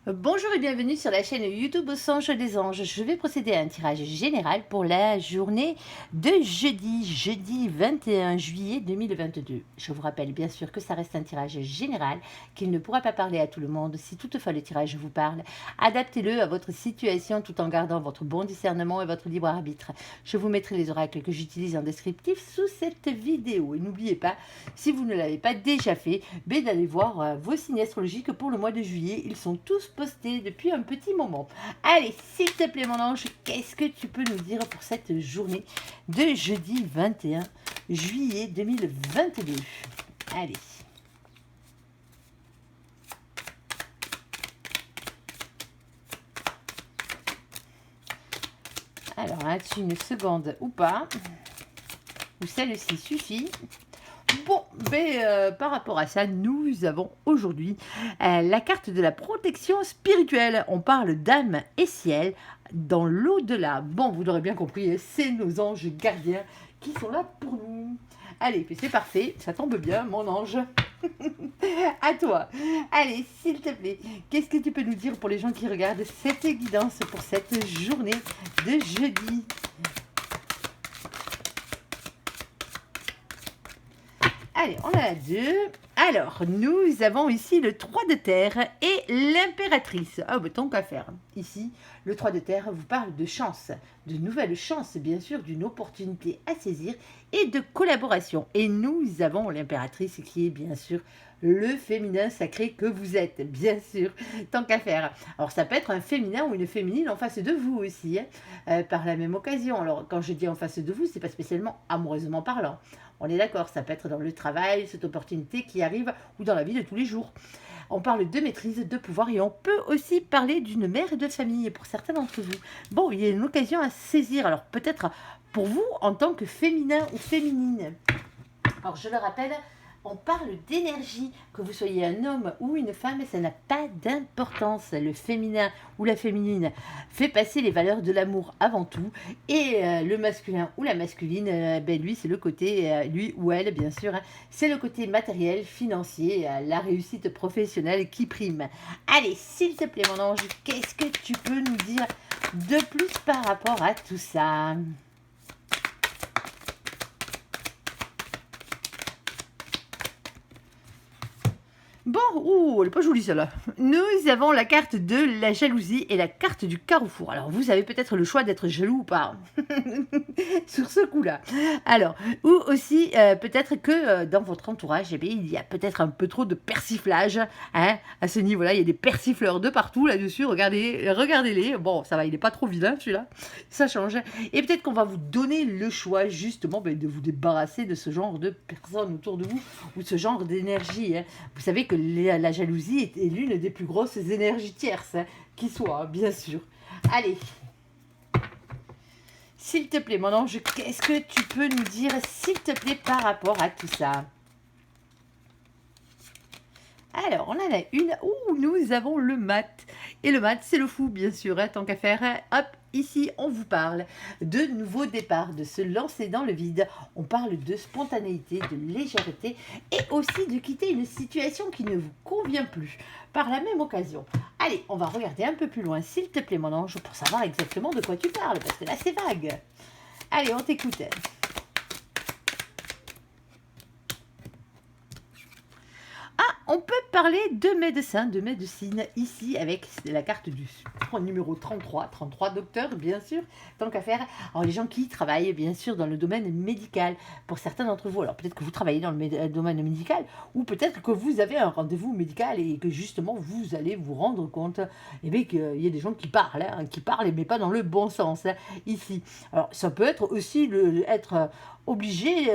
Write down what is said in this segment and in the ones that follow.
Bonjour et bienvenue sur la chaîne YouTube Au Songe des Anges. Je vais procéder à un tirage général pour la journée de jeudi 21 juillet 2022. Je vous rappelle bien sûr que ça reste un tirage général, qu'il ne pourra pas parler à tout le monde. Si toutefois le tirage vous parle, adaptez-le à votre situation tout en gardant votre bon discernement et votre libre arbitre. Je vous mettrai les oracles que j'utilise en descriptif sous cette vidéo. Et n'oubliez pas, si vous ne l'avez pas déjà fait, d'aller voir vos signes astrologiques pour le mois de juillet. Ils sont tous postés depuis un petit moment. Allez, s'il te plaît mon ange, qu'est-ce que tu peux nous dire pour cette journée de jeudi 21 juillet 2022? Allez. Alors, as-tu une seconde ou pas? Ou celle-ci suffit? Bon, par rapport à ça, nous avons aujourd'hui la carte de la protection spirituelle. On parle d'âme et ciel dans l'au-delà. Bon, vous l'aurez bien compris, c'est nos anges gardiens qui sont là pour nous. Allez, puis c'est parfait, ça tombe bien, mon ange. À toi. Allez, s'il te plaît, qu'est-ce que tu peux nous dire pour les gens qui regardent cette guidance pour cette journée de jeudi? Allez, on a deux. Alors, nous avons ici le 3 de terre et l'impératrice. Ah, bah, tant qu'à faire. Ici, le 3 de terre vous parle de chance, de nouvelles chances, bien sûr, d'une opportunité à saisir et de collaboration. Et nous avons l'impératrice qui est, bien sûr, le féminin sacré que vous êtes, bien sûr, tant qu'à faire. Alors, ça peut être un féminin ou une féminine en face de vous aussi, hein, par la même occasion. Alors, quand je dis en face de vous, c'est pas spécialement amoureusement parlant. On est d'accord, ça peut être dans le travail, cette opportunité qui arrive, ou dans la vie de tous les jours. On parle de maîtrise, de pouvoir, et on peut aussi parler d'une mère de famille pour certains d'entre vous. Bon, il y a une occasion à saisir, alors peut-être pour vous en tant que féminin ou féminine. Alors je le rappelle, on parle d'énergie, que vous soyez un homme ou une femme, ça n'a pas d'importance. Le féminin ou la féminine fait passer les valeurs de l'amour avant tout, et le masculin ou la masculine, lui c'est le côté, lui ou elle bien sûr, hein, c'est le côté matériel, financier, la réussite professionnelle qui prime. Allez, s'il te plaît mon ange, qu'est-ce que tu peux nous dire de plus par rapport à tout ça? Bon, ouh, elle n'est pas jolie celle-là. Nous avons la carte de la jalousie et la carte du carrefour. Alors, vous avez peut-être le choix d'être jaloux ou pas sur ce coup-là. Alors, ou aussi, peut-être que dans votre entourage, eh bien, il y a peut-être un peu trop de persiflage. Hein, à ce niveau-là, il y a des persifleurs de partout là-dessus. Regardez, regardez-les. Bon, ça va, il n'est pas trop vilain celui-là. Ça change. Et peut-être qu'on va vous donner le choix, justement, de vous débarrasser de ce genre de personnes autour de vous ou de ce genre d'énergie. Hein. Vous savez que la jalousie est l'une des plus grosses énergies tierces, hein, qui soit, hein, bien sûr. Allez, s'il te plaît, mon ange, qu'est-ce que tu peux nous dire, s'il te plaît, par rapport à tout ça? Alors, on en a une où nous avons le mat. Et le mat, c'est le fou, bien sûr, hein, tant qu'à faire. Hein. Hop, ici, on vous parle de nouveaux départs, de se lancer dans le vide. On parle de spontanéité, de légèreté et aussi de quitter une situation qui ne vous convient plus par la même occasion. Allez, on va regarder un peu plus loin, s'il te plaît, mon ange, pour savoir exactement de quoi tu parles, parce que là, c'est vague. Allez, on t'écoute. On peut parler de médecin, de médecine, ici, avec la carte du numéro 33, 33 docteur, bien sûr, tant qu'à faire. Alors, les gens qui travaillent, bien sûr, dans le domaine médical, pour certains d'entre vous, alors peut-être que vous travaillez dans le domaine médical, ou peut-être que vous avez un rendez-vous médical et que justement, vous allez vous rendre compte qu'il y a des gens qui parlent, hein, mais pas dans le bon sens, hein, ici. Alors, ça peut être aussi être obligé,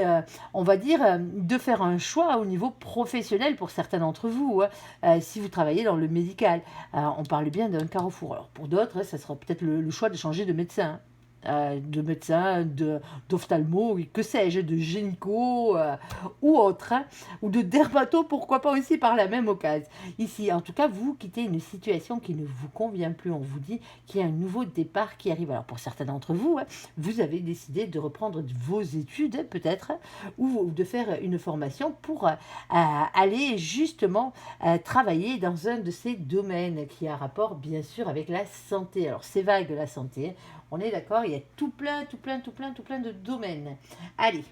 on va dire, de faire un choix au niveau professionnel pour certains d'entre vous, hein, si vous travaillez dans le médical. On parle bien d'un carrefour. Alors pour d'autres, ça sera peut-être le choix de changer de médecin. de médecin, d'ophtalmo, que sais-je, de gynéco ou autre, hein, ou de dermato, pourquoi pas aussi par la même occasion. Ici, en tout cas, vous quittez une situation qui ne vous convient plus. On vous dit qu'il y a un nouveau départ qui arrive. Alors pour certains d'entre vous, hein, vous avez décidé de reprendre vos études peut-être, ou de faire une formation pour aller justement travailler dans un de ces domaines qui a rapport bien sûr avec la santé. Alors c'est vague la santé, on est d'accord, il y a tout plein de domaines. Allez,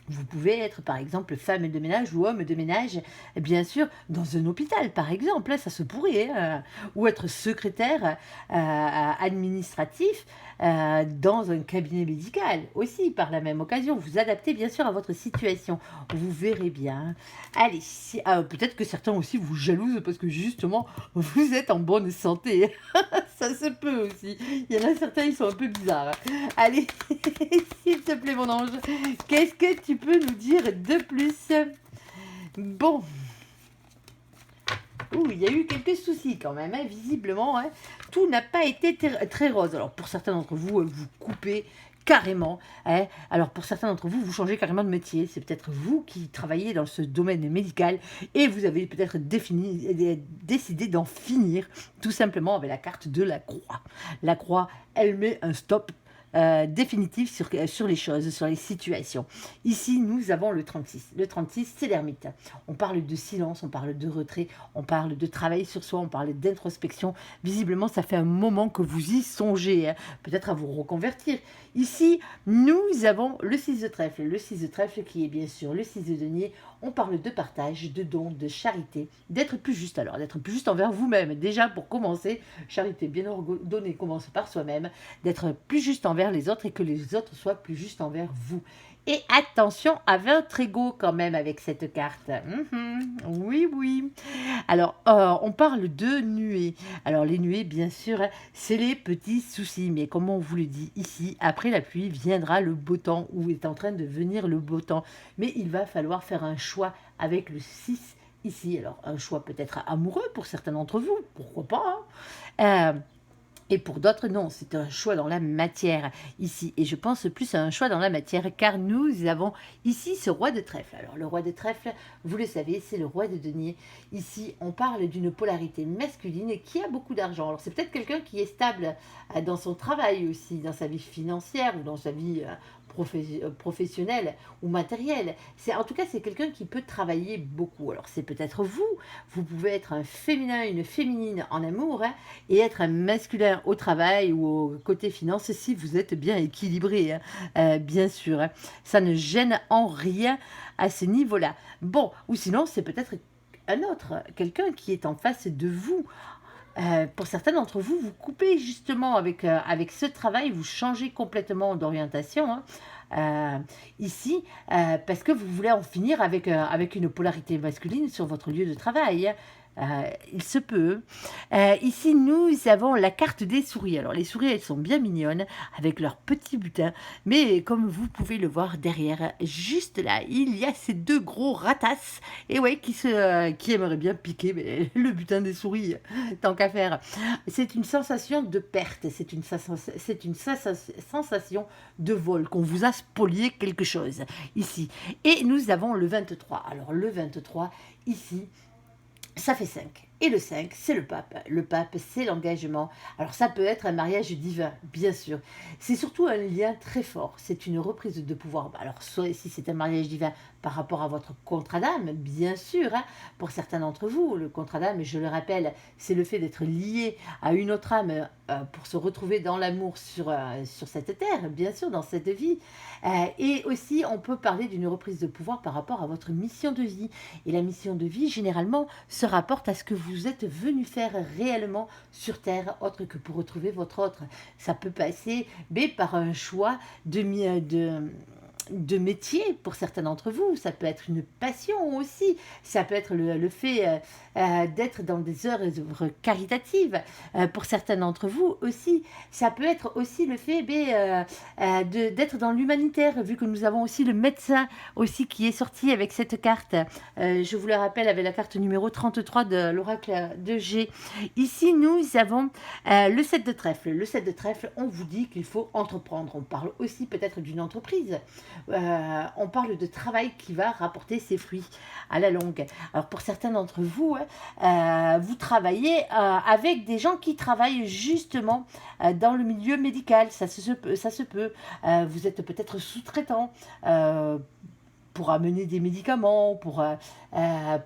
vous pouvez être par exemple femme de ménage ou homme de ménage, bien sûr, dans un hôpital par exemple, ça se pourrait, hein, ou être secrétaire administratif dans un cabinet médical aussi par la même occasion. Vous adaptez bien sûr à votre situation, vous verrez bien. Allez, peut-être que certains aussi vous jalousent parce que justement vous êtes en bonne santé. Ça se peut aussi. Il y en a certains, ils sont un peu bizarres. Allez, s'il te plaît mon ange, qu'est-ce que tu peux nous dire de plus? Bon. Ouh, il y a eu quelques soucis quand même, hein, visiblement. Hein. Tout n'a pas été très rose. Alors pour certains d'entre vous, vous coupez carrément. Hein. Alors pour certains d'entre vous, vous changez carrément de métier. C'est peut-être vous qui travaillez dans ce domaine médical et vous avez peut-être décidé d'en finir tout simplement avec la carte de la croix. La croix, elle met un stop définitif sur les choses, sur les situations. Ici, nous avons le 36. Le 36, c'est l'ermite. On parle de silence, on parle de retrait, on parle de travail sur soi, on parle d'introspection. Visiblement, ça fait un moment que vous y songez, hein, peut-être à vous reconvertir. Ici, nous avons le 6 de trèfle. Le 6 de trèfle qui est bien sûr le 6 de denier. On parle de partage, de don, de charité, d'être plus juste. Alors, d'être plus juste envers vous-même. Déjà, pour commencer, charité bien ordonnée commence par soi-même. D'être plus juste envers les autres et que les autres soient plus justes envers vous. Et attention à votre ego quand même avec cette carte. Oui, oui. Alors, on parle de nuées. Alors, les nuées, bien sûr, c'est les petits soucis. Mais comme on vous le dit ici, après la pluie viendra le beau temps ou est en train de venir le beau temps. Mais il va falloir faire un choix avec le 6 ici. Alors, un choix peut-être amoureux pour certains d'entre vous. Pourquoi pas, hein. Et pour d'autres, non, c'est un choix dans la matière ici. Et je pense plus à un choix dans la matière car nous avons ici ce roi de trèfle. Alors le roi de trèfle, vous le savez, c'est le roi de denier. Ici, on parle d'une polarité masculine qui a beaucoup d'argent. Alors c'est peut-être quelqu'un qui est stable dans son travail aussi, dans sa vie financière ou dans sa vie professionnelle ou matérielle. En tout cas, c'est quelqu'un qui peut travailler beaucoup. Alors c'est peut-être vous. Vous pouvez être un féminin, une féminine en amour, hein, et être un masculin au travail ou au côté finance si vous êtes bien équilibré, hein, bien sûr. Hein. Ça ne gêne en rien à ce niveau-là. Bon, ou sinon, c'est peut-être un autre, quelqu'un qui est en face de vous. Pour certains d'entre vous, vous coupez justement avec ce travail, vous changez complètement d'orientation. Hein. Ici, parce que vous voulez en finir avec une polarité masculine sur votre lieu de travail. Hein. Il se peut. Ici, nous avons la carte des souris. Alors, les souris, elles sont bien mignonnes avec leurs petits butins. Mais comme vous pouvez le voir derrière, juste là, il y a ces deux gros ratasses. Et ouais, qui aimeraient bien piquer mais le butin des souris, tant qu'à faire. C'est une sensation de perte. C'est une sensation de vol, qu'on vous a spolié quelque chose ici. Et nous avons le 23. Alors, le 23, ici, ça fait 5. Et le 5, c'est le pape. Le pape, c'est l'engagement. Alors ça peut être un mariage divin, bien sûr. C'est surtout un lien très fort. C'est une reprise de pouvoir. Alors soit si c'est un mariage divin par rapport à votre contrat d'âme, bien sûr. Hein, pour certains d'entre vous, le contrat d'âme, je le rappelle, c'est le fait d'être lié à une autre âme pour se retrouver dans l'amour sur cette terre, bien sûr, dans cette vie. Et aussi, on peut parler d'une reprise de pouvoir par rapport à votre mission de vie. Et la mission de vie, généralement, se rapporte à ce que vous êtes venu faire réellement sur Terre, autre que pour retrouver votre autre. Ça peut passer mais par un choix de métier pour certains d'entre vous, ça peut être une passion aussi, ça peut être le fait d'être dans des œuvres caritatives pour certains d'entre vous aussi, ça peut être aussi le fait d'être dans l'humanitaire, vu que nous avons aussi le médecin aussi qui est sorti avec cette carte, je vous le rappelle avec la carte numéro 33 de l'oracle de G. Ici nous avons le 7 de trèfle. Le 7 de trèfle, on vous dit qu'il faut entreprendre, on parle aussi peut-être d'une entreprise. On parle de travail qui va rapporter ses fruits à la longue. Alors pour certains d'entre vous, vous travaillez avec des gens qui travaillent justement dans le milieu médical, ça se peut. Vous êtes peut-être sous-traitant pour amener des médicaments, pour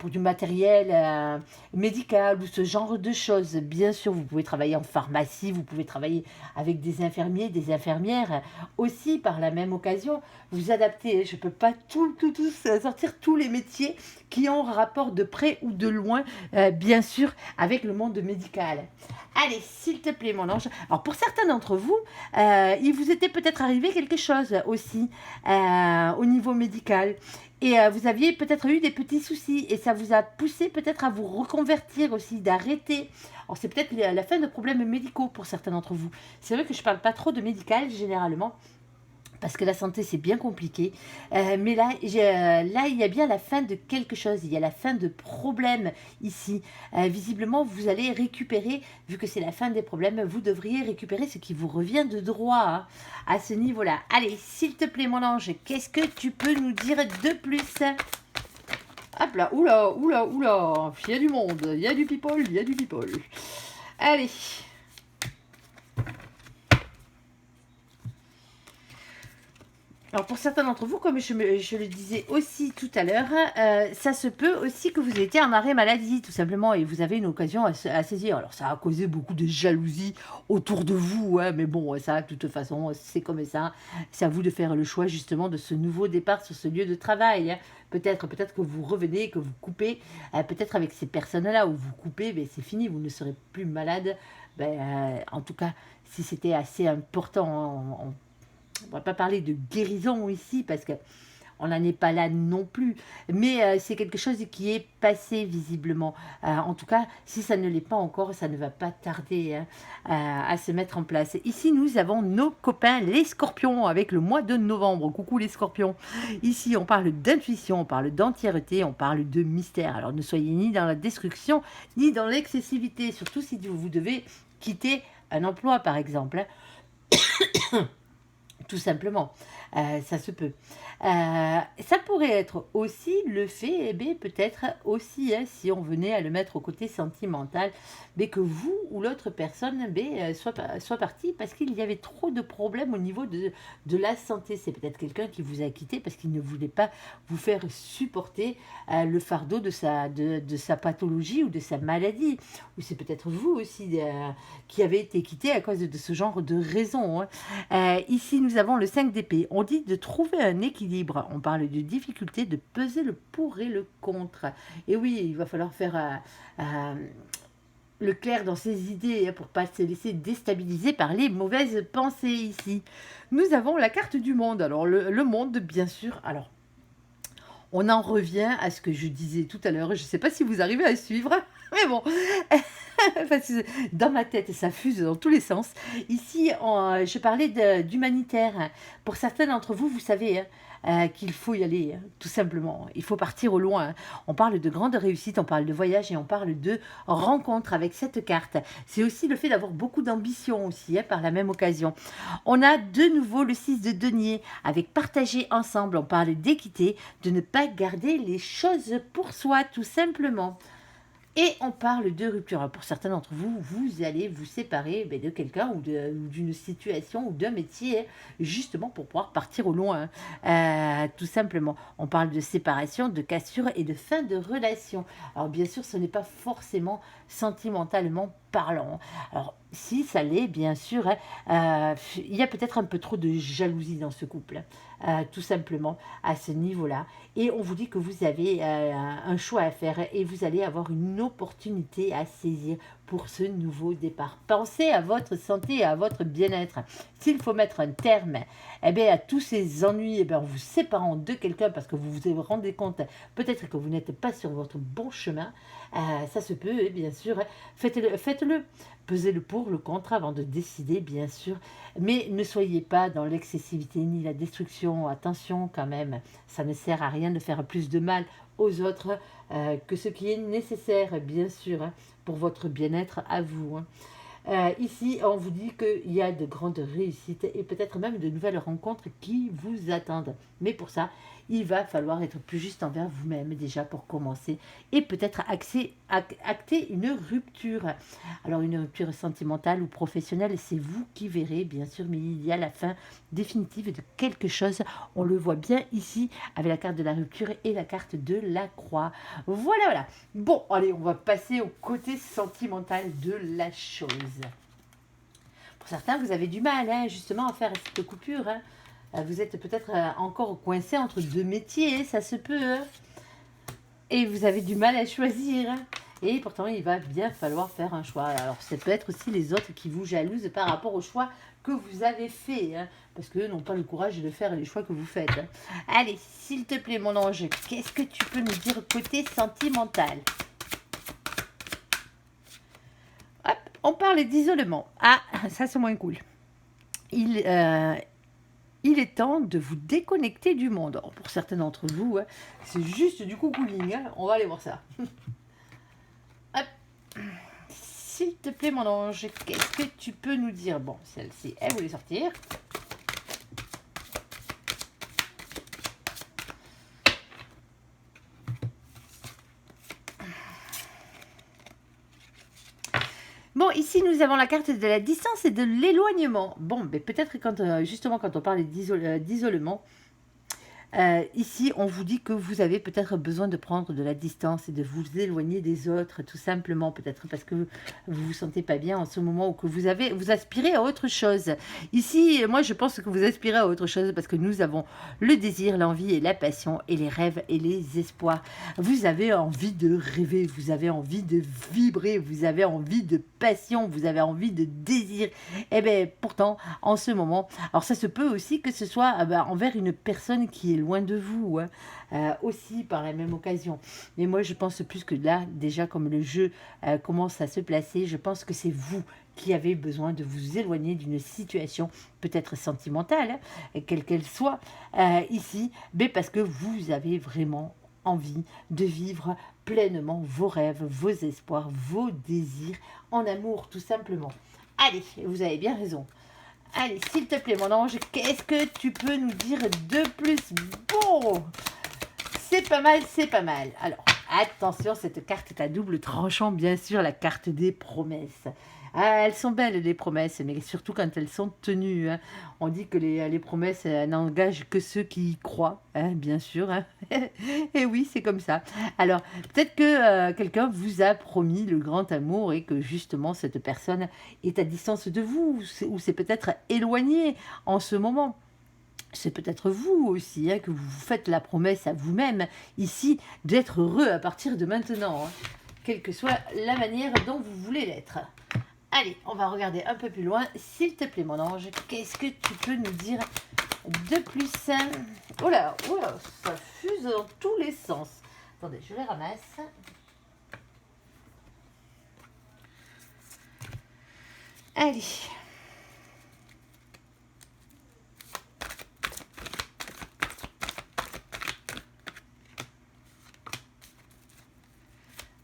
du matériel médical ou ce genre de choses. Bien sûr, vous pouvez travailler en pharmacie, vous pouvez travailler avec des infirmiers, des infirmières aussi par la même occasion. Vous adaptez, je ne peux pas tous sortir tous les métiers qui ont rapport de près ou de loin, bien sûr, avec le monde médical. Allez, s'il te plaît, mon ange. Alors, pour certains d'entre vous, il vous était peut-être arrivé quelque chose aussi au niveau médical. Et vous aviez peut-être eu des petits soucis et ça vous a poussé peut-être à vous reconvertir aussi, d'arrêter. Alors, c'est peut-être la fin de problèmes médicaux pour certains d'entre vous. C'est vrai que je ne parle pas trop de médical généralement, parce que la santé, c'est bien compliqué. Mais là, il y a bien la fin de quelque chose. Il y a la fin de problèmes ici. Visiblement, vous allez récupérer, vu que c'est la fin des problèmes, vous devriez récupérer ce qui vous revient de droit hein, à ce niveau-là. Allez, s'il te plaît, mon ange, qu'est-ce que tu peux nous dire de plus? Hop là, oula, il y a du monde, il y a du people, Allez. Alors pour certains d'entre vous, comme je le disais aussi tout à l'heure, ça se peut aussi que vous ayez été en arrêt maladie tout simplement et vous avez une occasion à saisir. Alors ça a causé beaucoup de jalousie autour de vous, hein, mais bon, ça de toute façon c'est comme ça. C'est à vous de faire le choix justement de ce nouveau départ sur ce lieu de travail. Hein. Peut-être que vous revenez, que vous coupez, peut-être avec ces personnes-là où vous coupez, mais c'est fini, vous ne serez plus malade. En tout cas, si c'était assez important, on ne va pas parler de guérison ici parce que on n'en est pas là non plus, mais c'est quelque chose qui est passé visiblement. En tout cas, si ça ne l'est pas encore, ça ne va pas tarder hein, à se mettre en place. Ici, nous avons nos copains, les scorpions, avec le mois de novembre. Coucou les scorpions. Ici, on parle d'intuition, on parle d'entièreté, on parle de mystère. Alors, ne soyez ni dans la destruction, ni dans l'excessivité, surtout si vous devez quitter un emploi, par exemple. Tout simplement, ça se peut. Ça pourrait être aussi le fait, peut-être aussi, hein, si on venait à le mettre au côté sentimental, que vous ou l'autre personne soit parti parce qu'il y avait trop de problèmes au niveau de la santé. C'est peut-être quelqu'un qui vous a quitté parce qu'il ne voulait pas vous faire supporter le fardeau de sa pathologie ou de sa maladie. Ou c'est peut-être vous aussi qui avez été quitté à cause de ce genre de raison. Hein. Ici, nous avons le 5 d'épée. On dit de trouver un équilibre. On parle de difficulté de peser le pour et le contre. Et oui, il va falloir faire le clair dans ses idées pour ne pas se laisser déstabiliser par les mauvaises pensées ici. Nous avons la carte du monde. Alors, le monde, bien sûr. Alors, on en revient à ce que je disais tout à l'heure. Je ne sais pas si vous arrivez à suivre, mais bon... dans ma tête, ça fuse dans tous les sens. Ici, je parlais d'humanitaire. Pour certains d'entre vous, vous savez qu'il faut y aller, hein, tout simplement. Il faut partir au loin. Hein. On parle de grande réussite, on parle de voyage et on parle de rencontre avec cette carte. C'est aussi le fait d'avoir beaucoup d'ambition aussi, hein, par la même occasion. On a de nouveau le 6 de denier avec partager ensemble. On parle d'équité, de ne pas garder les choses pour soi, tout simplement. Et on parle de rupture. Alors pour certains d'entre vous, vous allez vous séparer de quelqu'un ou d'une situation ou d'un métier, justement pour pouvoir partir au loin, tout simplement. On parle de séparation, de cassure et de fin de relation. Alors bien sûr, ce n'est pas forcément sentimentalement parlant. Alors si ça l'est, bien sûr, il y a peut-être un peu trop de jalousie dans ce couple, tout simplement, à ce niveau-là. Et on vous dit que vous avez un choix à faire et vous allez avoir une opportunité à saisir pour ce nouveau départ. Pensez à votre santé et à votre bien-être. S'il faut mettre un terme à tous ces ennuis en vous séparant de quelqu'un parce que vous vous rendez compte peut-être que vous n'êtes pas sur votre bon chemin, ça se peut et bien sûr, faites-le. Pesez le pour, le contre avant de décider, bien sûr. Mais ne soyez pas dans l'excessivité ni la destruction. Attention quand même, ça ne sert à rien de faire plus de mal aux autres que ce qui est nécessaire, bien sûr, pour votre bien-être à vous. Ici, on vous dit qu'il y a de grandes réussites et peut-être même de nouvelles rencontres qui vous attendent. Mais pour ça, il va falloir être plus juste envers vous-même déjà pour commencer et peut-être acter une rupture. Alors une rupture sentimentale ou professionnelle, c'est vous qui verrez bien sûr, mais il y a la fin définitive de quelque chose. On le voit bien ici avec la carte de la rupture et la carte de la croix. Voilà. Bon, allez, on va passer au côté sentimental de la chose. Pour certains, vous avez du mal justement à faire cette coupure. Vous êtes peut-être encore coincé entre deux métiers, ça se peut. Et vous avez du mal à choisir. Et pourtant, il va bien falloir faire un choix. Alors, ça peut être aussi les autres qui vous jalousent par rapport au choix que vous avez fait. Parce qu'eux n'ont pas le courage de faire les choix que vous faites. Allez, s'il te plaît, mon ange, qu'est-ce que tu peux nous dire côté sentimental? Hop, on parle d'isolement. Ah, ça c'est moins cool. Il est temps de vous déconnecter du monde. Alors, pour certains d'entre vous, c'est juste du cocooning. On va aller voir ça. Hop. S'il te plaît, mon ange, qu'est-ce que tu peux nous dire? Bon, celle-ci, elle voulait sortir. Bon, ici, nous avons la carte de la distance et de l'éloignement. Bon, mais peut-être justement quand on parle d'isolement, ici, on vous dit que vous avez peut-être besoin de prendre de la distance et de vous éloigner des autres, tout simplement, peut-être parce que vous vous sentez pas bien en ce moment ou que vous aspirez à autre chose. Ici, moi, je pense que vous aspirez à autre chose parce que nous avons le désir, l'envie et la passion et les rêves et les espoirs. Vous avez envie de rêver, vous avez envie de vibrer, vous avez envie de passion, vous avez envie de désir. Eh bien, pourtant, en ce moment, alors ça se peut aussi que ce soit envers une personne qui est loin de vous, aussi par la même occasion. Mais moi, je pense plus que là, déjà, comme le jeu commence à se placer, je pense que c'est vous qui avez besoin de vous éloigner d'une situation peut-être sentimentale, quelle qu'elle soit, ici, mais parce que vous avez vraiment envie de vivre pleinement vos rêves, vos espoirs, vos désirs en amour, tout simplement. Allez, vous avez bien raison. Allez, s'il te plaît, mon ange, qu'est-ce que tu peux nous dire de plus? Bon, c'est pas mal, c'est pas mal. Alors, attention, cette carte est à double tranchant, bien sûr, la carte des promesses. Ah, elles sont belles, les promesses, mais surtout quand elles sont tenues. On dit que les promesses n'engagent que ceux qui y croient, bien sûr. Et oui, c'est comme ça. Alors, peut-être que quelqu'un vous a promis le grand amour et que justement, cette personne est à distance de vous, ou c'est peut-être éloigné en ce moment. C'est peut-être vous aussi que vous faites la promesse à vous-même, ici, d'être heureux à partir de maintenant, quelle que soit la manière dont vous voulez l'être. Allez, on va regarder un peu plus loin. S'il te plaît, mon ange, qu'est-ce que tu peux nous dire de plus? Oh là, ça fuse dans tous les sens. Attendez, je les ramasse. Allez.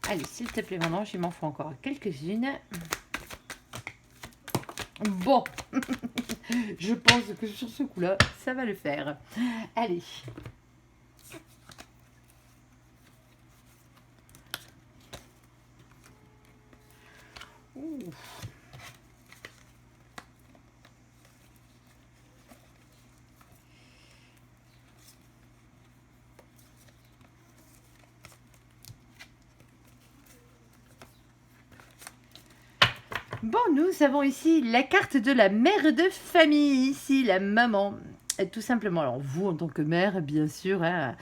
Allez, s'il te plaît, mon ange, il m'en faut encore quelques-unes. Bon, je pense que sur ce coup-là, ça va le faire. Allez. Ouf. Bon, nous avons ici la carte de la mère de famille, ici la maman. Tout simplement. Alors vous, en tant que mère, bien sûr, hein,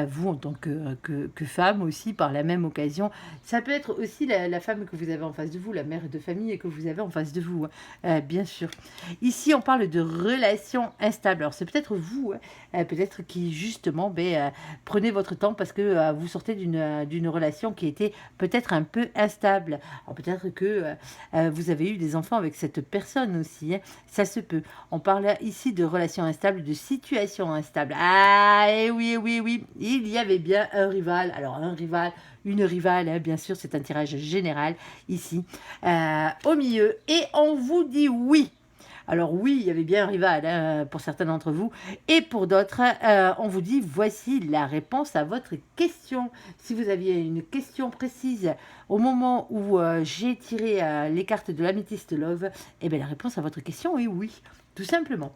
vous en tant que femme aussi, par la même occasion. Ça peut être aussi la femme que vous avez en face de vous, la mère de famille que vous avez en face de vous, hein, bien sûr. Ici, on parle de relations instables. Alors c'est peut-être vous, hein, peut-être qui justement, prenez votre temps parce que vous sortez d'une relation qui était peut-être un peu instable. Alors peut-être que vous avez eu des enfants avec cette personne aussi, hein, ça se peut. On parle ici de relations instables, de situations instables. Ah, et oui, oui, oui, il y avait bien un rival. Alors, un rival, une rivale, hein, bien sûr, c'est un tirage général ici, au milieu. Et on vous dit oui. Alors oui, il y avait bien un rival hein, pour certains d'entre vous. Et pour d'autres, on vous dit voici la réponse à votre question. Si vous aviez une question précise au moment où j'ai tiré les cartes de l'Amethyst Love, eh bien la réponse à votre question est oui, tout simplement.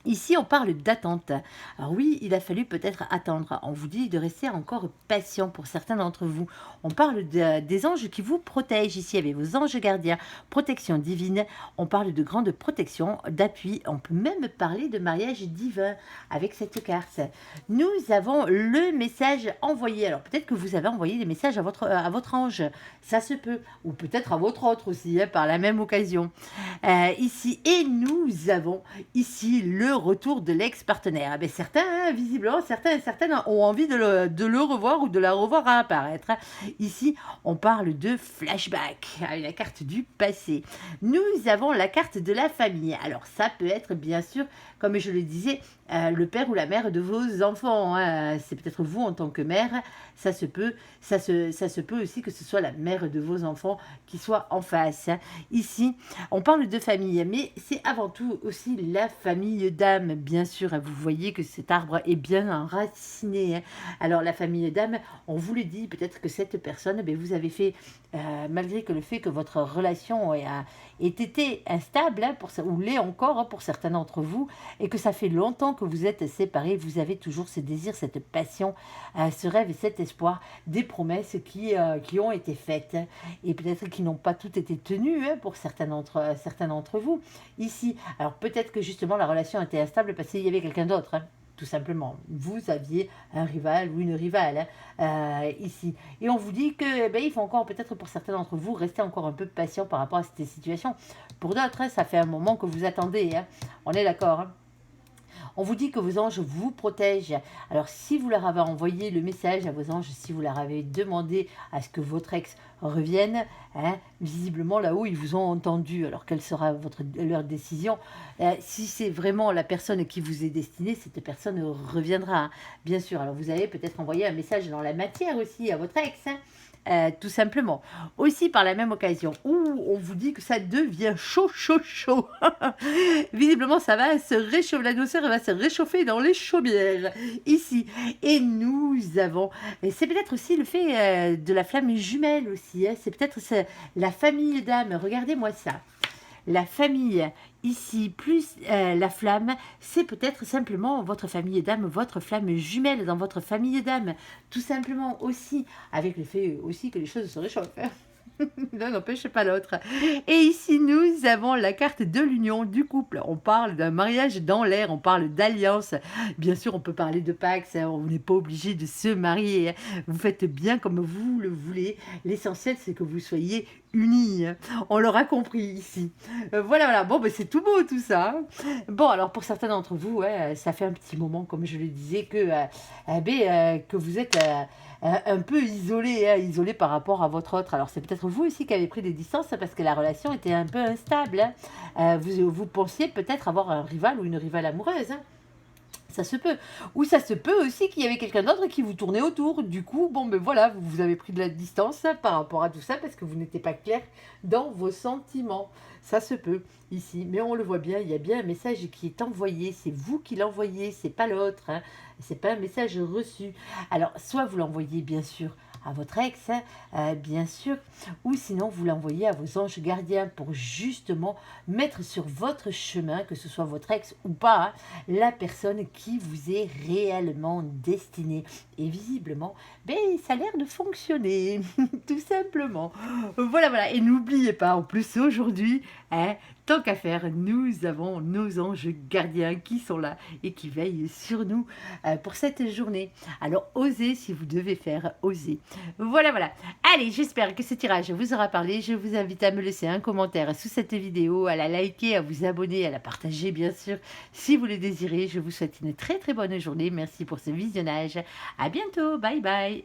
Ici, on parle d'attente. Alors oui, il a fallu peut-être attendre. On vous dit de rester encore patient pour certains d'entre vous. On parle des anges qui vous protègent ici avec vos anges gardiens, protection divine. On parle de grande protection, d'appui. On peut même parler de mariage divin avec cette carte. Nous avons le message envoyé. Alors peut-être que vous avez envoyé des messages à votre ange. Ça se peut. Ou peut-être à votre autre aussi, hein, par la même occasion. Ici, et nous avons ici le retour de l'ex-partenaire. Certains, hein, visiblement, certains et certaines ont envie de le revoir ou de la revoir à apparaître. Ici, on parle de flashback, avec la carte du passé. Nous avons la carte de la famille. Alors, ça peut être, bien sûr, comme je le disais, le père ou la mère de vos enfants. Hein. C'est peut-être vous en tant que mère. Ça se peut. Ça se peut aussi que ce soit la mère de vos enfants qui soit en face. Hein. Ici, on parle de famille, mais c'est avant tout aussi la famille d'âme, bien sûr. Vous voyez que cet arbre est bien enraciné. Hein. Alors, la famille d'âme, on vous le dit, peut-être que cette personne, vous avez fait, malgré que le fait que votre relation ait été instable, hein, ou l'est encore hein, pour certains d'entre vous, et que ça fait longtemps que vous êtes séparés, vous avez toujours ce désir, cette passion, ce rêve et cet espoir, des promesses qui ont été faites, hein, et peut-être qui n'ont pas toutes été tenues hein, pour certains d'entre vous ici. Alors peut-être que justement la relation était instable parce qu'il y avait quelqu'un d'autre. Hein. Tout simplement, vous aviez un rival ou une rivale hein, ici. Et on vous dit que il faut encore peut-être pour certains d'entre vous rester encore un peu patient par rapport à cette situation. Pour d'autres, hein, ça fait un moment que vous attendez. Hein. On est d'accord hein. On vous dit que vos anges vous protègent. Alors, si vous leur avez envoyé le message à vos anges, si vous leur avez demandé à ce que votre ex revienne, hein, visiblement là-haut, ils vous ont entendu. Alors, quelle sera leur décision si c'est vraiment la personne qui vous est destinée, cette personne reviendra, hein, bien sûr. Alors, vous avez peut-être envoyé un message dans la matière aussi à votre ex, hein. Tout simplement. Aussi par la même occasion, où on vous dit que ça devient chaud, chaud, chaud. Visiblement, ça va se réchauffer, la douceur va se réchauffer dans les chaumières, ici. Et nous avons, et c'est peut-être aussi le fait de la flamme jumelle aussi, hein. C'est peut-être la famille d'âme, regardez-moi ça. La famille ici, plus la flamme, c'est peut-être simplement votre famille d'âme, votre flamme jumelle dans votre famille d'âme. Tout simplement aussi, avec le fait aussi que les choses se réchauffent. L'un n'empêche pas l'autre. Et ici, nous avons la carte de l'union du couple. On parle d'un mariage dans l'air, on parle d'alliance. Bien sûr, on peut parler de Pax, hein, on n'est pas obligé de se marier. Vous faites bien comme vous le voulez. L'essentiel, c'est que vous soyez unis. On l'aura compris ici. Voilà, voilà. Bon, c'est tout beau tout ça. Bon, alors pour certains d'entre vous, ouais, ça fait un petit moment, comme je le disais, que vous êtes un peu isolé, hein, isolé par rapport à votre autre. Alors c'est peut-être vous aussi qui avez pris des distances parce que la relation était un peu instable. Hein. Vous pensiez peut-être avoir un rival ou une rivale amoureuse. Hein. Ça se peut. Ou ça se peut aussi qu'il y avait quelqu'un d'autre qui vous tournait autour. Du coup, voilà, vous avez pris de la distance par rapport à tout ça parce que vous n'étiez pas clair dans vos sentiments. Ça se peut ici. Mais on le voit bien, il y a bien un message qui est envoyé. C'est vous qui l'envoyez, c'est pas l'autre. Hein. C'est pas un message reçu. Alors, soit vous l'envoyez bien sûr à votre ex, hein, bien sûr, ou sinon vous l'envoyez à vos anges gardiens pour justement mettre sur votre chemin, que ce soit votre ex ou pas, hein, la personne qui vous est réellement destinée. Et visiblement, ça a l'air de fonctionner, tout simplement. Voilà, voilà. Et n'oubliez pas, en plus aujourd'hui, hein, tant qu'à faire, nous avons nos anges gardiens qui sont là et qui veillent sur nous pour cette journée. Alors osez si vous devez faire, osez. Voilà, voilà. Allez, j'espère que ce tirage vous aura parlé. Je vous invite à me laisser un commentaire sous cette vidéo, à la liker, à vous abonner, à la partager bien sûr si vous le désirez. Je vous souhaite une très très bonne journée. Merci pour ce visionnage. À bientôt. Bye bye.